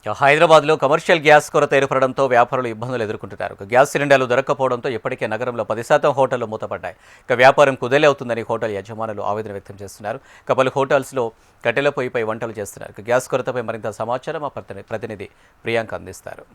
హైదరాబాద్లో commercial gas కొరత ఏర్పడడంతో వ్యాపారులు ఇబ్బందులు ఎదుర్కొంటున్నారు. గ్యాస్ సిలిండర్లు దొరక్కపోవడంతో ఇప్పటికే నగరంలో 10% హోటళ్లు మూతపడ్డాయి. వ్యాపారం కుదేలవుతుందని హోటల్ యజమానులు ఆవేదన వ్యక్తం చేస్తున్నారు. పలు హోటల్స్లో కట్టెల పొయ్యిపై వంటలు చేస్తున్నారు. గ్యాస్ కొరతపై మరింత సమాచారం మా ప్రతినిధి ప్రియాంక అందిస్తారు.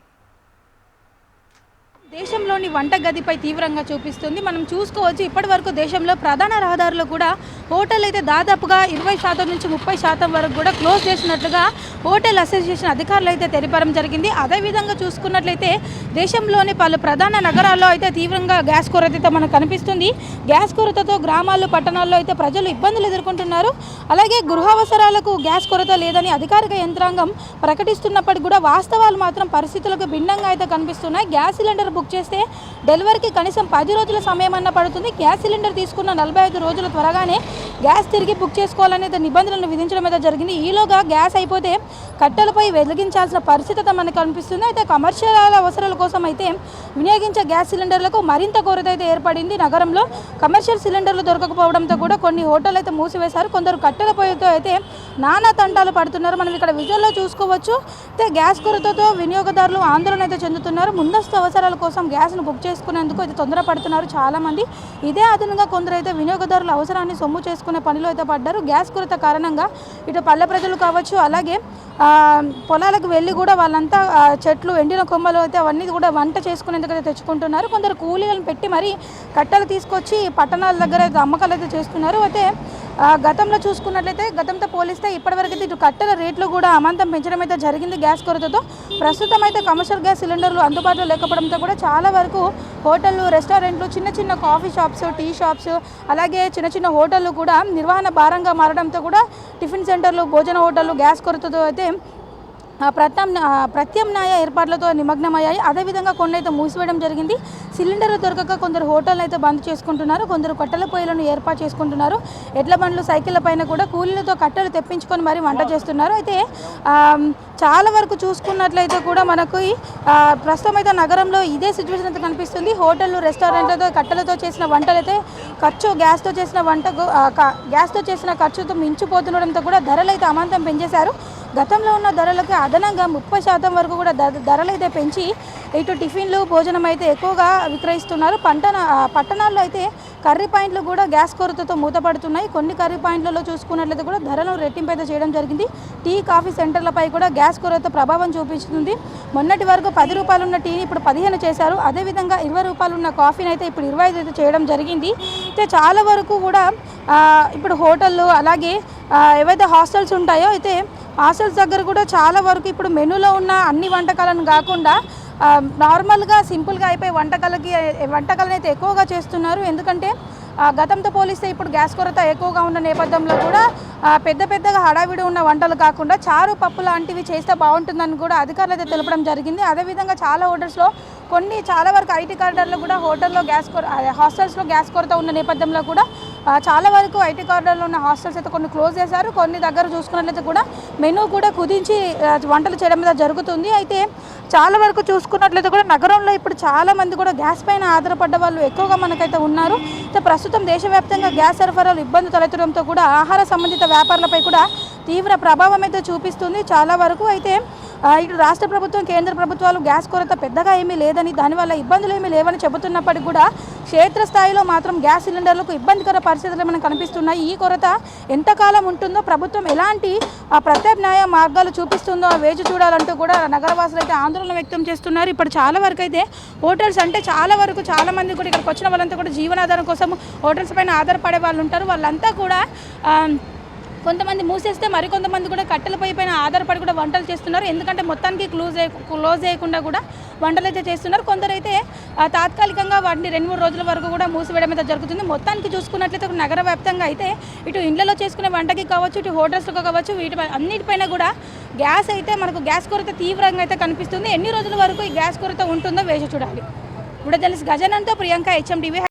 దేశంలోని వంటగదిపై తీవ్రంగా చూపిస్తుంది. మనం చూసుకోవచ్చు, ఇప్పటి వరకు దేశంలో ప్రధాన రహదారులు కూడా హోటల్ అయితే దాదాపుగా 20% నుంచి 30% వరకు కూడా క్లోజ్ చేసినట్లుగా హోటల్ అసోసియేషన్ అధికారులు అయితే తెలిపడం జరిగింది. అదేవిధంగా చూసుకున్నట్లయితే దేశంలోని పలు ప్రధాన నగరాల్లో అయితే తీవ్రంగా గ్యాస్ కొరత అయితే మనకు కనిపిస్తుంది. గ్యాస్ కొరతతో గ్రామాల్లో పట్టణాల్లో అయితే ప్రజలు ఇబ్బందులు ఎదుర్కొంటున్నారు. అలాగే గృహావసరాలకు గ్యాస్ కొరత లేదని అధికారిక యంత్రాంగం ప్రకటిస్తున్నప్పటికీ కూడా వాస్తవాలు మాత్రం పరిస్థితులకు భిన్నంగా అయితే కనిపిస్తున్నాయి. గ్యాస్ సిలిండర్ బుక్ చేస్తే డెలివరీకి కనీసం 10 రోజుల సమయం అన్న పడుతుంది. గ్యాస్ సిలిండర్ తీసుకున్న 45 రోజుల త్వరగానే గ్యాస్ తిరిగి బుక్ చేసుకోవాలనే నిబంధనలను విధించడం అయితే జరిగింది. ఈలోగా గ్యాస్ అయిపోతే కట్టెలపై వెలిగించాల్సిన పరిస్థితి మనకు కనిపిస్తుంది. అయితే కమర్షియల్ అవసరాల కోసం అయితే వినియోగించే గ్యాస్ సిలిండర్లకు మరింత కొరత అయితే ఏర్పడింది. నగరంలో కమర్షియల్ సిలిండర్లు దొరకకపోవడంతో కూడా కొన్ని హోటల్ అయితే మూసివేశారు. కొందరు కట్టెల పొయ్యితో అయితే నానా తంటాలు పడుతున్నారు. మనం ఇక్కడ విజువల్లో చూసుకోవచ్చు. అయితే గ్యాస్ కొరతతో వినియోగదారులు ఆందోళన అయితే చెందుతున్నారు. ముందస్తు అవసరాల కోసం గ్యాస్ను బుక్ చేసుకునేందుకు అయితే తొందరపడుతున్నారు చాలామంది. ఇదే అదనంగా కొందరైతే వినియోగదారుల అవసరాన్ని సొమ్ము చేసుకునే పనిలో అయితే పడ్డారు. గ్యాస్ కొరత కారణంగా ఇటు పల్లె ప్రజలు కావచ్చు, అలాగే పొలాలకు వెళ్ళి కూడా వాళ్ళంతా చెట్లు ఎండిన కొమ్మలు అయితే అవన్నీ కూడా వంట చేసుకునేందుకు అయితే తెచ్చుకుంటున్నారు. కొందరు కూలీలను పెట్టి మరీ కట్టెలు తీసుకొచ్చి పట్టణాల దగ్గర అయితే అమ్మకాలు అయితే చేస్తున్నారు. అయితే గతంలో చూసుకున్నట్లయితే గతంతో పోలిస్తే ఇప్పటివరకు అయితే ఇటు కట్టెల రేట్లు కూడా అమాంతం పెంచడం అయితే జరిగింది గ్యాస్ కొరతతో. ప్రస్తుతం అయితే కమర్షియల్ గ్యాస్ సిలిండర్లు అందుబాటులో లేకపోవడంతో కూడా చాలా వరకు హోటళ్ళు, రెస్టారెంట్లు, చిన్న చిన్న కాఫీ షాప్స్, టీ షాప్స్, అలాగే చిన్న చిన్న హోటళ్ళు కూడా నిర్వహణ భారంగా మారడంతో కూడా టిఫిన్ సెంటర్లు, భోజన హోటళ్ళు గ్యాస్ కొరతతో అయితే ప్రత్యామ్నాయ ఏర్పాట్లతో నిమగ్నమయ్యాయి. అదేవిధంగా కొన్ని అయితే మూసివేయడం జరిగింది. సిలిండర్లు దొరకక కొందరు హోటల్ని అయితే బంద్ చేసుకుంటున్నారు. కొందరు కట్టెల పొయ్యిలను ఏర్పాటు చేసుకుంటున్నారు. ఎడ్ల బండ్లు, సైకిళ్ళ పైన కూడా కూలీలతో కట్టెలు తెప్పించుకొని మరీ వంట చేస్తున్నారు. అయితే చాలా వరకు చూసుకున్నట్లయితే కూడా మనకు ప్రస్తుతం అయితే నగరంలో ఇదే సిచ్యువేషన్ అయితే కనిపిస్తుంది. హోటళ్ళు, రెస్టారెంట్లతో కట్టెలతో చేసిన వంటలు అయితే గ్యాస్తో చేసిన ఖర్చుతో మించిపోతుండడంతో కూడా ధరలు అయితే అమాంతం పెంచేశారు. గతంలో ఉన్న ధరలకి అదనంగా 30% వరకు కూడా ధరలు అయితే పెంచి ఇటు టిఫిన్లు, భోజనం అయితే ఎక్కువగా విక్రయిస్తున్నారు. పట్టణాల్లో అయితే కర్రీ పాయింట్లు కూడా గ్యాస్ కొరతతో మూతపడుతున్నాయి. కొన్ని కర్రీ పాయింట్లలో చూసుకున్నట్లయితే కూడా ధరలను రెట్టింపు అయితే చేయడం జరిగింది. టీ, కాఫీ సెంటర్లపై కూడా గ్యాస్ కొరత ప్రభావం చూపిస్తుంది. మొన్నటి వరకు 10 రూపాయలు ఉన్న టీని ఇప్పుడు 15 చేశారు. అదేవిధంగా 20 రూపాయలు ఉన్న కాఫీని అయితే ఇప్పుడు 25 అయితే చేయడం జరిగింది. అయితే చాలా వరకు కూడా ఇప్పుడు హోటళ్ళు, అలాగే ఏవైతే హాస్టల్స్ ఉంటాయో అయితే హాస్టల్స్ దగ్గర కూడా చాలా వరకు ఇప్పుడు మెనూలో ఉన్న అన్ని వంటకాలను కాకుండా నార్మల్గా సింపుల్గా అయిపోయి వంటకాలను అయితే ఎక్కువగా చేస్తున్నారు. ఎందుకంటే గతంతో పోలిస్తే ఇప్పుడు గ్యాస్ కొరత ఎక్కువగా ఉన్న నేపథ్యంలో కూడా పెద్దగా హడావిడి ఉన్న వంటలు కాకుండా చారు, పప్పు లాంటివి చేస్తే బాగుంటుందని కూడా అధికారులు అయితే తెలపడం జరిగింది. అదేవిధంగా చాలా హోటల్స్లో చాలా వరకు ఐటీ కారిడార్లో కూడా హాస్టల్స్లో గ్యాస్ కొరత ఉన్న నేపథ్యంలో కూడా చాలా వరకు ఐటీ కారిడార్లో ఉన్న హాస్టల్స్ అయితే కొన్ని క్లోజ్ చేశారు. కొన్ని దగ్గర చూసుకున్నట్లయితే కూడా మెనూ కూడా కుదించి వంటలు చేయడం మీద జరుగుతుంది. అయితే చాలా వరకు చూసుకున్నట్లయితే కూడా నగరంలో ఇప్పుడు చాలామంది కూడా గ్యాస్ పైన ఆధారపడ్డ వాళ్ళు ఎక్కువగా మనకైతే ఉన్నారు. అయితే ప్రస్తుతం దేశవ్యాప్తంగా గ్యాస్ సరఫరాలు ఇబ్బంది తలెత్తడంతో కూడా ఆహార సంబంధిత వ్యాపారాలపై కూడా తీవ్ర ప్రభావం అయితే చూపిస్తుంది చాలా వరకు. అయితే ఇటు రాష్ట్ర ప్రభుత్వం, కేంద్ర ప్రభుత్వాలు గ్యాస్ కొరత పెద్దగా ఏమీ లేదని, దానివల్ల ఇబ్బందులు ఏమీ లేవని చెబుతున్నప్పటికీ కూడా క్షేత్రస్థాయిలో మాత్రం గ్యాస్ సిలిండర్లకు ఇబ్బందికర పరిస్థితులు మనకు కనిపిస్తున్నాయి. ఈ కొరత ఎంతకాలం ఉంటుందో, ప్రభుత్వం ఎలాంటి ప్రత్యామ్నాయ మార్గాలు చూపిస్తుందో వేచి చూడాలంటూ కూడా నగరవాసులు అయితే ఆందోళన వ్యక్తం చేస్తున్నారు. ఇప్పుడు చాలా వరకు అయితే హోటల్స్ అంటే చాలా మంది కూడా ఇక్కడికి వచ్చిన వాళ్ళంతా కూడా జీవనాధారం కోసం హోటల్స్ పైన ఆధారపడే వాళ్ళు ఉంటారు. వాళ్ళంతా కూడా కొంతమంది మూసేస్తే మరికొంతమంది కూడా కట్టెల పొయ్యి పైన ఆధారపడి కూడా వంటలు చేస్తున్నారు. ఎందుకంటే మొత్తానికి క్లోజ్ చేయకుండా కూడా వంటలు అయితే చేస్తున్నారు. కొందరైతే తాత్కాలికంగా వాటిని 2-3 రోజుల వరకు కూడా మూసివేయడం అయితే జరుగుతుంది. మొత్తానికి చూసుకున్నట్లయితే నగర వ్యాప్తంగా అయితే ఇటు ఇండ్లలో చేసుకునే వంటకి కావచ్చు, ఇటు హోటల్స్లో కావచ్చు, అన్నిటిపైన కూడా గ్యాస్ అయితే మనకు గ్యాస్ కొరత తీవ్రంగా అయితే కనిపిస్తుంది. ఎన్ని రోజుల వరకు ఈ గ్యాస్ కొరత ఉంటుందో వేచి చూడాలి. ఇప్పుడు తెలుసు. గజనంతో ప్రియాంక, HM TV.